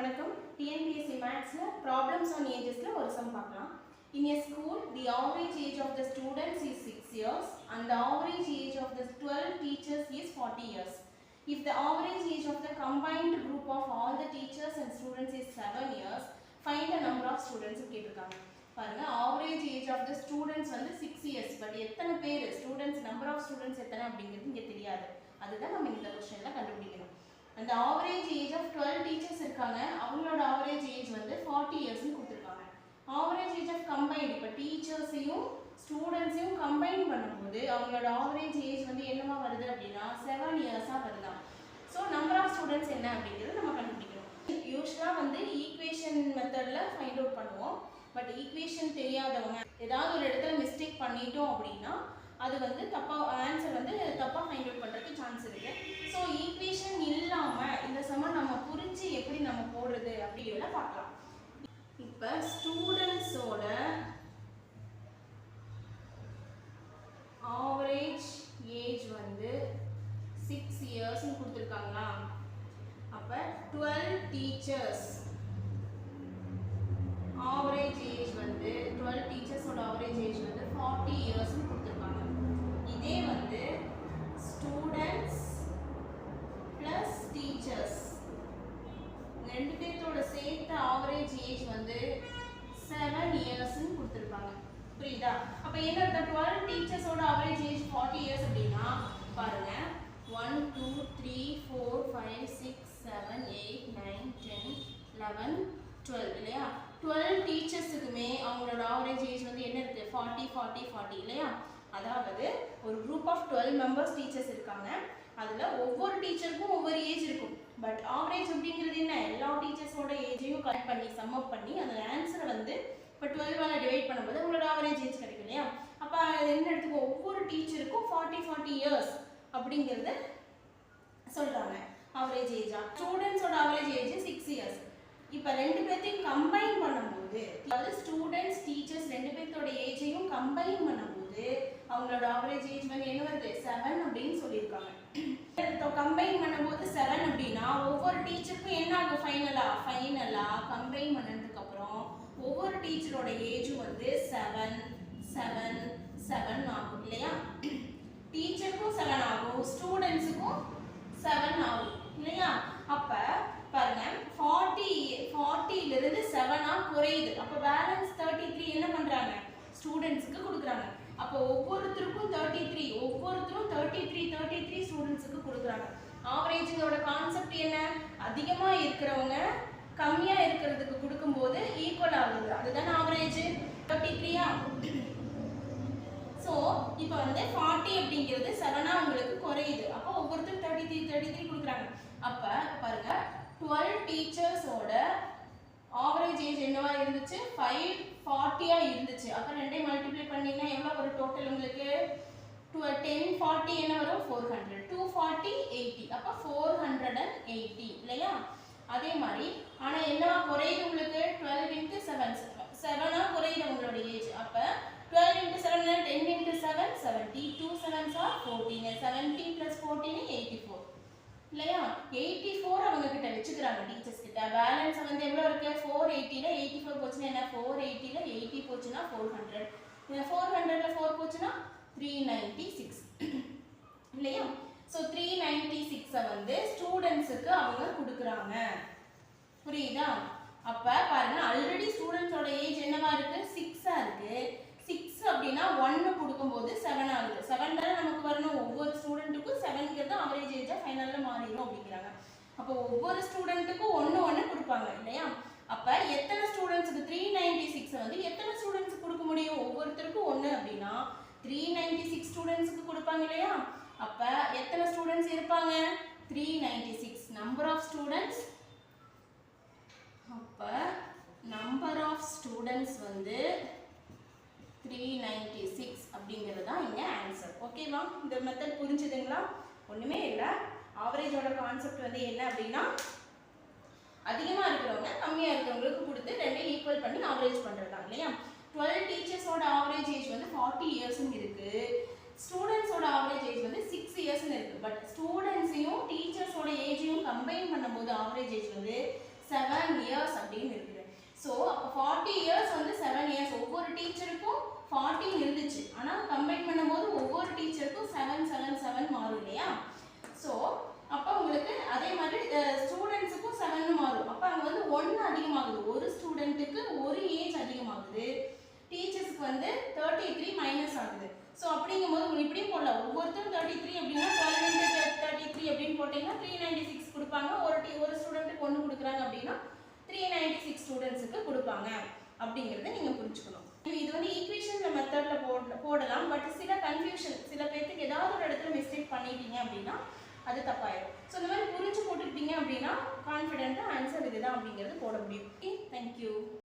வணக்கம். TNPSC Mathsல problems on agesல ஒரு sum பார்க்கலாம். In a school, the average age of the students is 6 years and the average age of the 12 teachers is 40 years. If the average age of the combined group of all the teachers and students is 7 years, find the number of students கேட்டிருக்காங்க. பாருங்க, average age of the students வந்து 6 years. But எத்தனை பேர் students, number of students எத்தனை அப்படிங்கிறது இங்கே தெரியாது. அதுதான் நம்ம இந்த கொஸ்டின்ல கண்டுபிடிக்கணும். And the average age of 12 teachers இருக்காங்க, அவங்களோட average age வந்து 40 years னு கொடுத்திருக்காங்க. Average age of combined, இப்ப டீச்சர்ஸையும் ஸ்டூடண்ட்ஸையும் கம்பைன் பண்ணும்போது அவங்களோட average age வந்து என்னமா வருது அப்படின்னா 7 இயர்ஸா வருதா. ஸோ நம்பர் ஆஃப் ஸ்டூடெண்ட்ஸ் என்ன அப்படிங்கிறது நம்ம கண்டுபிடிக்கணும். யூஸ்வலாக வந்து ஈக்குவேஷன் மெத்தடில் ஃபைண்ட் அவுட் பண்ணுவோம். பட் ஈக்குவேஷன் தெரியாதவங்க ஏதாவது ஒரு இடத்துல மிஸ்டேக் பண்ணிட்டோம் அப்படின்னா அது வந்து தப்பாக ஆன்சர் வந்து தப்பாக ஃபைண்ட் அவுட் பண்ணுறதுக்கு சான்ஸ் இருக்குது. ஸோ ஈக்குவேஷன் இல்லாமல் இந்த சம நம்ம புரிஞ்சு எப்படி நம்ம போடுறது அப்படிங்கிறத பார்க்கலாம். இப்போ ஸ்டூடெண்ட்ஸோட ஆவரேஜ் ஏஜ் வந்து 6 இயர்ஸ்னு கொடுத்துருக்காங்களா. அப்போ 12 டீச்சர்ஸ் ஆவரேஜ் ஏஜ் வந்து 12 டீச்சர்ஸோட ஆவரேஜ் ஏஜ் வந்து 40 இயர்ஸ்னு கொடுத்துருக்காங்க. இதே வந்து ஸ்டூடெண்ட்ஸ் ப்ளஸ் டீச்சர்ஸ் ரெண்டு பேர்த்தோட சேர்த்த ஆவரேஜ் ஏஜ் வந்து 7 இயர்ஸ்னு கொடுத்துருப்பாங்க. புரியுதா? அப்போ என்ன அர்த்தம்? 12 டீச்சர்ஸோட ஆவரேஜ் ஏஜ் 40 இயர்ஸ் அப்படின்னா பாருங்க, 1 2 3 4 5 6 7 8 9 10 11 12 இல்லையா? 12 டீச்சர்ஸுக்குமே அவங்களோட ஆவரேஜ் ஏஜ் வந்து என்ன இருக்குது? 40 40 40 இல்லையா? அதாவது ஒரு குரூப் ஆஃப் 12 மெம்பர்ஸ் டீச்சர்ஸ் இருக்காங்க. அதில் ஒவ்வொரு டீச்சருக்கும் ஒவ்வொரு ஏஜ் இருக்கும். பட் ஆவரேஜ் அப்படிங்கிறது என்ன? எல்லா டீச்சர்ஸோட ஏஜையும் கலெக்ட் பண்ணி சம் அப் பண்ணி அந்த ஆன்சரை வந்து இப்போ 12ஆல் டிவைட் பண்ணும்போது உங்களோட ஆவரேஜ் ஏஜ் கிடைக்கும் இல்லையா? அப்போ அது என்ன எடுத்துக்கோ, ஒவ்வொரு டீச்சருக்கும் 40 40 இயர்ஸ் அப்படிங்கிறது சொல்கிறாங்க ஆவரேஜ் ஏஜா. ஸ்டூடெண்ட்ஸோட ஆவரேஜ் ஏஜ் 6 இயர்ஸ். இப்போ ரெண்டு பேர்த்தையும் கம்பைன் பண்ணும்போது, அதாவது ஸ்டூடெண்ட்ஸ் டீச்சர்ஸ் ரெண்டு பேர்த்தோட ஏஜையும் கம்பைன் பண்ணும்போது அவங்களோட ஆவரேஜ் ஏஜ் வந்து என்ன வருது? 7 அப்படின்னு சொல்லியிருக்காங்க. கம்பைன் பண்ணும்போது 7 அப்படின்னா ஒவ்வொரு டீச்சருக்கும் என்ன ஆகும்? ஃபைனலாக கம்பைன் பண்ணதுக்கு அப்புறம் ஒவ்வொரு டீச்சரோட ஏஜும் வந்து 7 7 7 ஆகும் இல்லையா? டீச்சருக்கும் 7 ஆகும், ஸ்டூடெண்ட்ஸுக்கும் 7 ஆகும் இல்லையா? அப்போ பாருங்க, 40லிருந்து 7 குறையுது. அப்போ பேலன்ஸ் 33 என்ன பண்ணுறாங்க? ஸ்டூடெண்ட்ஸுக்கு கொடுக்குறாங்க. அப்போ ஒவ்வொருத்தருக்கும் 33, ஒவ்வொருத்தரும் 33 ஸ்டூடெண்ட்ஸுக்கு கொடுக்குறாங்க. ஆவரேஜிங்கோட கான்செப்ட் என்ன? அதிகமாக இருக்கிறவங்க கம்மியாக இருக்கிறதுக்கு கொடுக்கும்போது ஈக்குவல் ஆகுது. அதுதான் ஆவரேஜ். 33யா? ஸோ இப்போ வந்து 40 அப்படிங்கிறது 7 உங்களுக்கு குறையுது. அப்போ ஒவ்வொருத்தரும் 33 கொடுக்குறாங்க. அப்போ பாருங்க, 12 டீச்சர்ஸோட ஆவரேஜ் ஏஜ் என்னவா இருந்துச்சு? 540 இருந்துச்சு. அப்போ ரெண்டையும் மல்டிப்ளை பண்ணிங்கன்னா எவ்வளோ ஒரு டோட்டல் உங்களுக்கு? 10 40 என்ன வரும்? 400. 240 80. அப்போ 480 இல்லையா? அதே மாதிரி ஆனால் என்னவா குறையுது உங்களுக்கு? 12 into 7 குறையுது உங்களோட ஏஜ். அப்போ 12 into 7 10 into 7 70. 2 7s are 14. 70 plus 14 84 இல்லையா? 84 அவங்க கிட்ட வச்சுக்கிறாங்க டீச்சர்ஸ் கிட்ட. பேலன்ஸ் வந்து எவ்வளோ இருக்கு? 480ல 84 போச்சுன்னா என்ன? 480ல 80 போச்சுன்னா 400. 400ல 4 போச்சுன்னா 396 இல்லையா? ஸோ 396 வந்து ஸ்டூடெண்ட்ஸுக்கு அவங்க கொடுக்குறாங்க. புரியுதா? அப்போ பாருங்க, ஆல்ரெடி ஸ்டூடெண்ட்ஸோட ஏஜ் என்னவா இருக்கு? 6 இருக்கு. 6 அப்படின்னா 1 கொடுக்கும்போது 7 ஆகுது. 7 தானே நமக்கு வரணும். ஒவ்வொரு ஸ்டூடெண்ட்டுக்கும் 7ங்கிறது ஆவரேஜ் ஏஜாக ஃபைனலில் மாறிடும் அப்படிங்கிறாங்க. அப்போ ஒவ்வொரு ஸ்டூடெண்ட்டுக்கும் 1 கொடுப்பாங்க இல்லையா? அப்போ எத்தனை ஸ்டூடெண்ட்ஸுக்கு 396 வந்து எத்தனை ஸ்டூடெண்ட்ஸுக்கு கொடுக்க முடியும்? ஒவ்வொருத்தருக்கும் 1 அப்படின்னா 396 ஸ்டூடெண்ட்ஸுக்கு கொடுப்பாங்க இல்லையா? அப்போ எத்தனை ஸ்டூடெண்ட்ஸ் இருப்பாங்க? 396. நம்பர் ஆஃப் ஸ்டூடெண்ட்ஸ், அப்போ நம்பர் ஆஃப் ஸ்டூடெண்ட்ஸ் வந்து 396 அப்படிங்கிறது தான் இங்கே ஆன்சர். ஓகேவா? இந்த மெத்தட் புரிஞ்சுதுங்களா? ஒன்றுமே இல்லை. ஆவரேஜோட கான்செப்ட் வந்து என்ன அப்படின்னா அதிகமாக இருக்கிறவங்க கம்மியாக இருக்கிறவங்களுக்கு கொடுத்து ரெண்டையும் ஈக்குவல் பண்ணி ஆவரேஜ் பண்ணுறது தான் இல்லையா? 12 டீச்சர்ஸோட ஆவரேஜ் ஏஜ் வந்து 40 இயர்ஸ்ன்னு இருக்குது. ஸ்டூடெண்ட்ஸோட ஆவரேஜ் ஏஜ் வந்து 6 இயர்ஸ்ன்னு இருக்குது. பட் ஸ்டூடெண்ட்ஸையும் டீச்சர்ஸோட ஏஜையும் கம்பைன் பண்ணும்போது ஆவரேஜ் ஏஜ் வந்து 7 இயர்ஸ் அப்படின்னு இருக்குது. ஸோ அப்போ 40 இயர்ஸ் வந்து 7 இயர்ஸ். ஒவ்வொரு டீச்சருக்கும் 14 இருந்துச்சு, ஆனால் கம்பைன் பண்ணும்போது ஒவ்வொரு டீச்சருக்கும் 7 7 7 மாறும் இல்லையா? ஸோ அப்போ உங்களுக்கு அதே மாதிரி ஸ்டூடெண்ட்ஸுக்கும் 7 மாறும். அப்போ அங்கே வந்து 1 அதிகமாகுது, ஒரு ஸ்டூடெண்ட்டுக்கு ஒரு ஏஜ் அதிகமாகுது, டீச்சர்ஸ்க்கு வந்து 33 மைனஸ் ஆகுது. ஸோ அப்படிங்கும்போது உங்களுக்கு இப்படியும் போடலாம், ஒவ்வொருத்தரும் 33 அப்படின்னா 12 அப்படின்னு போட்டிங்கன்னா 396 கொடுப்பாங்க. ஒரு ஸ்டூடெண்ட்டுக்கு 1 கொடுக்குறாங்க அப்படின்னா 396 ஸ்டூடெண்ட்ஸுக்கு கொடுப்பாங்க அப்படிங்கிறத நீங்கள் புரிஞ்சுக்கணும். இது வந்து ஈக்குவேஷன் மெத்தடில் போடலாம். பட் சில கன்ஃபியூஷன், சில பேர்த்துக்கு ஏதாவது ஒரு இடத்துல மிஸ்டேக் பண்ணிட்டீங்க அப்படின்னா அது தப்பாயிடும். ஸோ இந்த மாதிரி புரிஞ்சு போட்டுக்கிட்டீங்க அப்படின்னா கான்ஃபிடென்ட்டாக ஆன்சர் இதுதான் அப்படிங்கிறது போட முடியும். Okay, thank you.